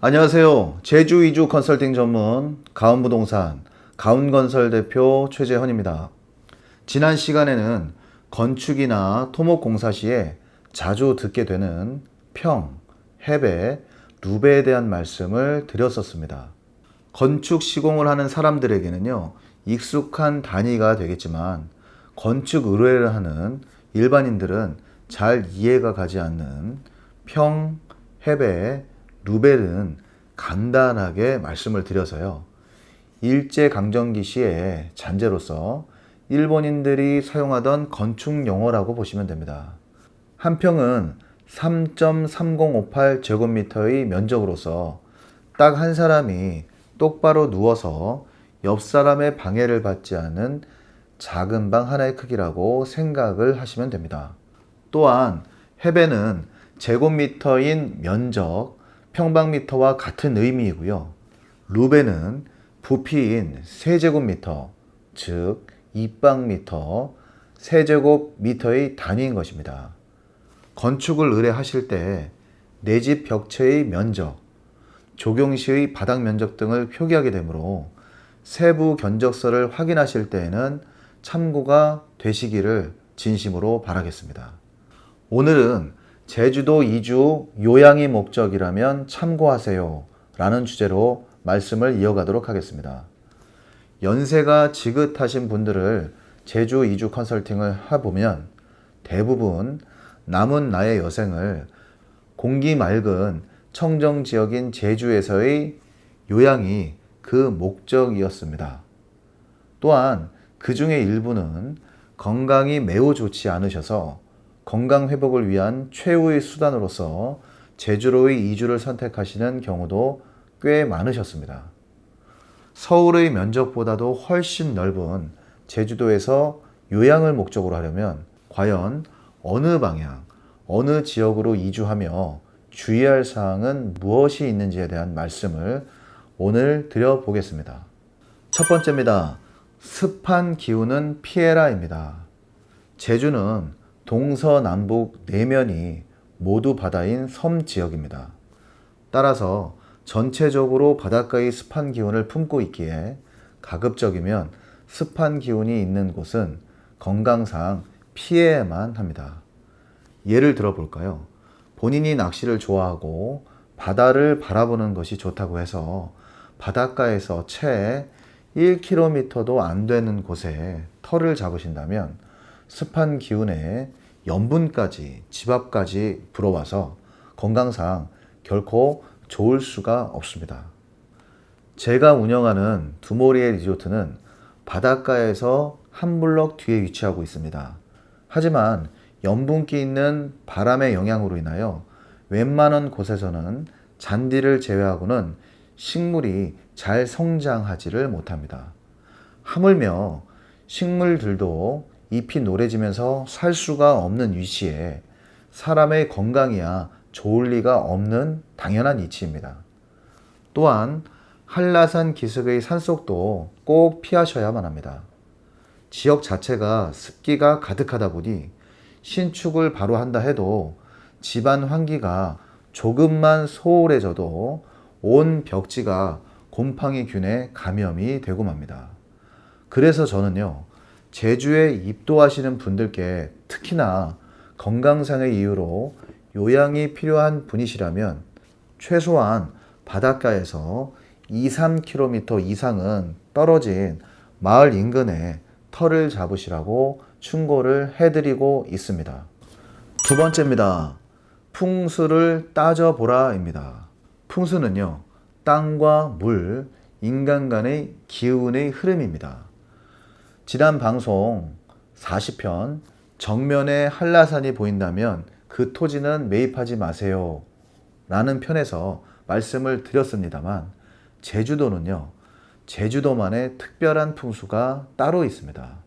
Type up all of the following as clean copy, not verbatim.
안녕하세요. 제주 이주 컨설팅 전문 가운부동산 가운건설 대표 최재헌입니다. 지난 시간에는 건축이나 토목공사 시에 자주 듣게 되는 평, 해배, 루배에 대한 말씀을 드렸었습니다. 건축 시공을 하는 사람들에게는요, 익숙한 단위가 되겠지만 건축 의뢰를 하는 일반인들은 잘 이해가 가지 않는 평, 해배, 루벨은 간단하게 말씀을 드려서요. 일제강점기 시에 잔재로서 일본인들이 사용하던 건축 용어라고 보시면 됩니다. 한 평은 3.3058제곱미터의 면적으로서 딱 한 사람이 똑바로 누워서 옆 사람의 방해를 받지 않은 작은 방 하나의 크기라고 생각을 하시면 됩니다. 또한 해배는 제곱미터인 면적, 평방미터와 같은 의미이고요. 루베는 부피인 세제곱미터, 즉 2방미터, 세제곱미터의 단위인 것입니다. 건축을 의뢰하실 때 내 집 벽체의 면적, 조경시의 바닥 면적 등을 표기하게 되므로 세부 견적서를 확인하실 때에는 참고가 되시기를 진심으로 바라겠습니다. 오늘은 제주도 이주 요양이 목적이라면 참고하세요 라는 주제로 말씀을 이어가도록 하겠습니다. 연세가 지긋하신 분들을 제주 이주 컨설팅을 해보면 대부분 남은 나의 여생을 공기 맑은 청정 지역인 제주에서의 요양이 그 목적이었습니다. 또한 그 중에 일부는 건강이 매우 좋지 않으셔서 건강 회복을 위한 최후의 수단으로서 제주로의 이주를 선택하시는 경우도 꽤 많으셨습니다. 서울의 면적보다도 훨씬 넓은 제주도에서 요양을 목적으로 하려면 과연 어느 방향, 어느 지역으로 이주하며 주의할 사항은 무엇이 있는지에 대한 말씀을 오늘 드려보겠습니다. 첫 번째입니다. 습한 기후는 피해라입니다. 제주는 동서남북 내면이 모두 바다인 섬 지역입니다. 따라서 전체적으로 바닷가의 습한 기운을 품고 있기에 가급적이면 습한 기운이 있는 곳은 건강상 피해야만 합니다. 예를 들어 볼까요? 본인이 낚시를 좋아하고 바다를 바라보는 것이 좋다고 해서 바닷가에서 채 1km도 안 되는 곳에 터를 잡으신다면 습한 기운에 염분까지 집 앞까지 불어와서 건강상 결코 좋을 수가 없습니다. 제가 운영하는 두모리의 리조트는 바닷가에서 한 블럭 뒤에 위치하고 있습니다. 하지만 염분기 있는 바람의 영향으로 인하여 웬만한 곳에서는 잔디를 제외하고는 식물이 잘 성장하지를 못합니다. 하물며 식물들도 잎이 노래지면서 살 수가 없는 위치에 사람의 건강이야 좋을 리가 없는 당연한 이치입니다. 또한 한라산 기슭의 산속도 꼭 피하셔야만 합니다. 지역 자체가 습기가 가득하다 보니 신축을 바로 한다 해도 집안 환기가 조금만 소홀해져도 온 벽지가 곰팡이균에 감염이 되고 맙니다. 그래서 저는요, 제주에 입도하시는 분들께 특히나 건강상의 이유로 요양이 필요한 분이시라면 최소한 바닷가에서 2-3km 이상은 떨어진 마을 인근에 터를 잡으시라고 충고를 해드리고 있습니다. 두 번째입니다. 풍수를 따져보라입니다. 풍수는요, 땅과 물, 인간 간의 기운의 흐름입니다. 지난 방송 40편 정면에 한라산이 보인다면 그 토지는 매입하지 마세요 라는 편에서 말씀을 드렸습니다만 제주도는요, 제주도만의 특별한 풍수가 따로 있습니다.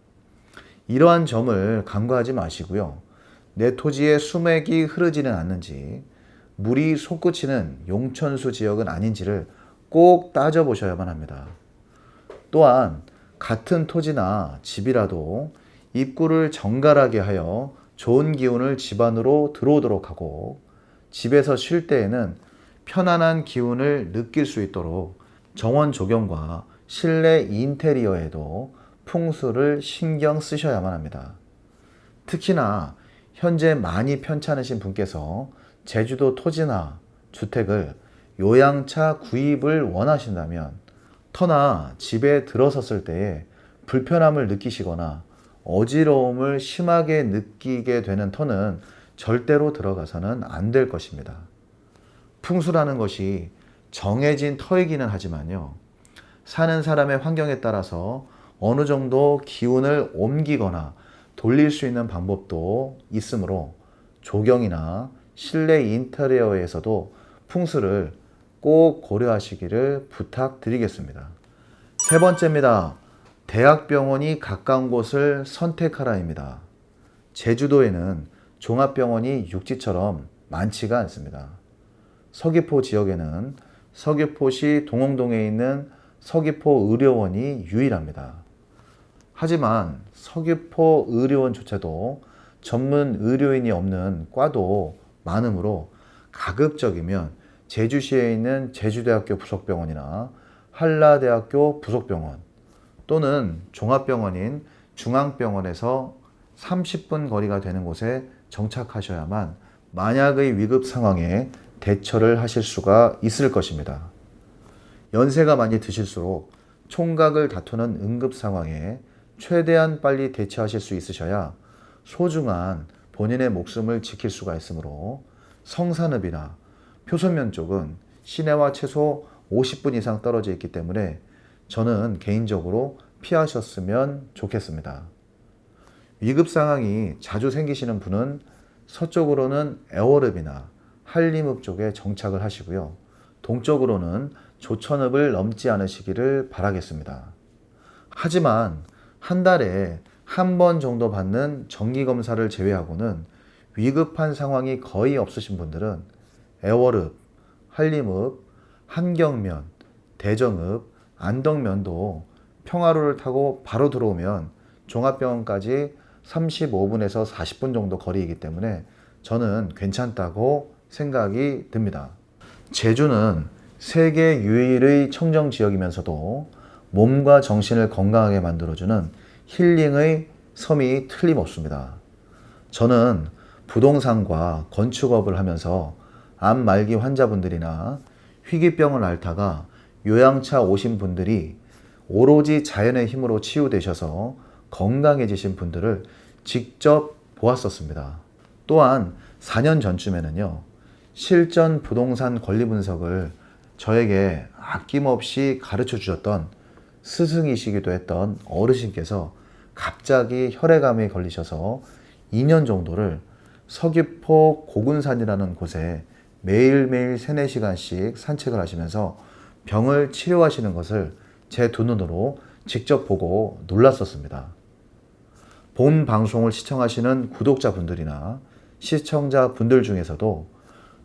이러한 점을 간과하지 마시고요. 내 토지에 수맥이 흐르지는 않는지, 물이 솟구치는 용천수 지역은 아닌지를 꼭 따져보셔야만 합니다. 또한 같은 토지나 집이라도 입구를 정갈하게 하여 좋은 기운을 집 안으로 들어오도록 하고 집에서 쉴 때에는 편안한 기운을 느낄 수 있도록 정원 조경과 실내 인테리어에도 풍수를 신경 쓰셔야만 합니다. 특히나 현재 많이 편찮으신 분께서 제주도 토지나 주택을 요양차 구입을 원하신다면 터나 집에 들어섰을 때에 불편함을 느끼시거나 어지러움을 심하게 느끼게 되는 터는 절대로 들어가서는 안 될 것입니다. 풍수라는 것이 정해진 터이기는 하지만요. 사는 사람의 환경에 따라서 어느 정도 기운을 옮기거나 돌릴 수 있는 방법도 있으므로 조경이나 실내 인테리어에서도 풍수를 꼭 고려하시기를 부탁드리겠습니다. 세 번째입니다. 대학병원이 가까운 곳을 선택하라입니다. 제주도에는 종합병원이 육지처럼 많지가 않습니다. 서귀포 지역에는 서귀포시 동홍동에 있는 서귀포의료원이 유일합니다. 하지만 서귀포의료원조차도 전문 의료인이 없는 과도 많으므로 가급적이면 제주시에 있는 제주대학교 부속병원이나 한라대학교 부속병원 또는 종합병원인 중앙병원에서 30분 거리가 되는 곳에 정착하셔야만 만약의 위급 상황에 대처를 하실 수가 있을 것입니다. 연세가 많이 드실수록 총각을 다투는 응급 상황에 최대한 빨리 대처하실 수 있으셔야 소중한 본인의 목숨을 지킬 수가 있으므로 성산읍이나 표선면 쪽은 시내와 최소 50분 이상 떨어져 있기 때문에 저는 개인적으로 피하셨으면 좋겠습니다. 위급 상황이 자주 생기시는 분은 서쪽으로는 애월읍이나 한림읍 쪽에 정착을 하시고요. 동쪽으로는 조천읍을 넘지 않으시기를 바라겠습니다. 하지만 한 달에 한 번 정도 받는 정기검사를 제외하고는 위급한 상황이 거의 없으신 분들은 애월읍, 한림읍, 한경면, 대정읍, 안덕면도 평화로를 타고 바로 들어오면 종합병원까지 35분에서 40분 정도 거리이기 때문에 저는 괜찮다고 생각이 듭니다. 제주는 세계 유일의 청정 지역이면서도 몸과 정신을 건강하게 만들어주는 힐링의 섬이 틀림없습니다. 저는 부동산과 건축업을 하면서 암 말기 환자분들이나 희귀병을 앓다가 요양차 오신 분들이 오로지 자연의 힘으로 치유되셔서 건강해지신 분들을 직접 보았었습니다. 또한 4년 전쯤에는요, 실전 부동산 권리 분석을 저에게 아낌없이 가르쳐 주셨던 스승이시기도 했던 어르신께서 갑자기 혈액암에 걸리셔서 2년 정도를 서귀포 고군산이라는 곳에 매일매일 3, 4시간씩 산책을 하시면서 병을 치료하시는 것을 제 두 눈으로 직접 보고 놀랐었습니다. 본 방송을 시청하시는 구독자분들이나 시청자분들 중에서도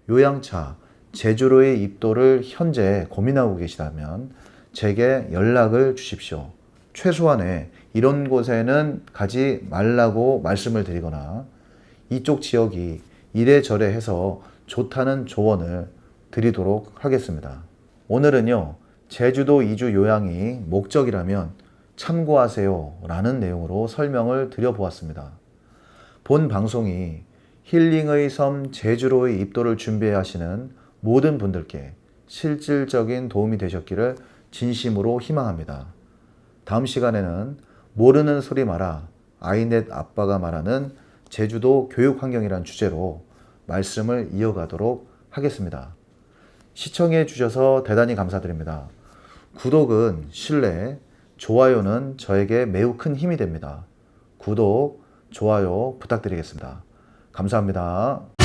요양차 제주로의 입도를 현재 고민하고 계시다면 제게 연락을 주십시오. 최소한의 이런 곳에는 가지 말라고 말씀을 드리거나 이쪽 지역이 이래저래 해서 좋다는 조언을 드리도록 하겠습니다. 오늘은요, 제주도 이주 요양이 목적이라면 참고하세요 라는 내용으로 설명을 드려보았습니다. 본 방송이 힐링의 섬 제주로의 입도를 준비하시는 모든 분들께 실질적인 도움이 되셨기를 진심으로 희망합니다. 다음 시간에는 모르는 소리 마라, 아이넷 아빠가 말하는 제주도 교육 환경이란 주제로 말씀을 이어가도록 하겠습니다. 시청해 주셔서 대단히 감사드립니다. 구독은 신뢰, 좋아요는 저에게 매우 큰 힘이 됩니다. 구독, 좋아요 부탁드리겠습니다. 감사합니다.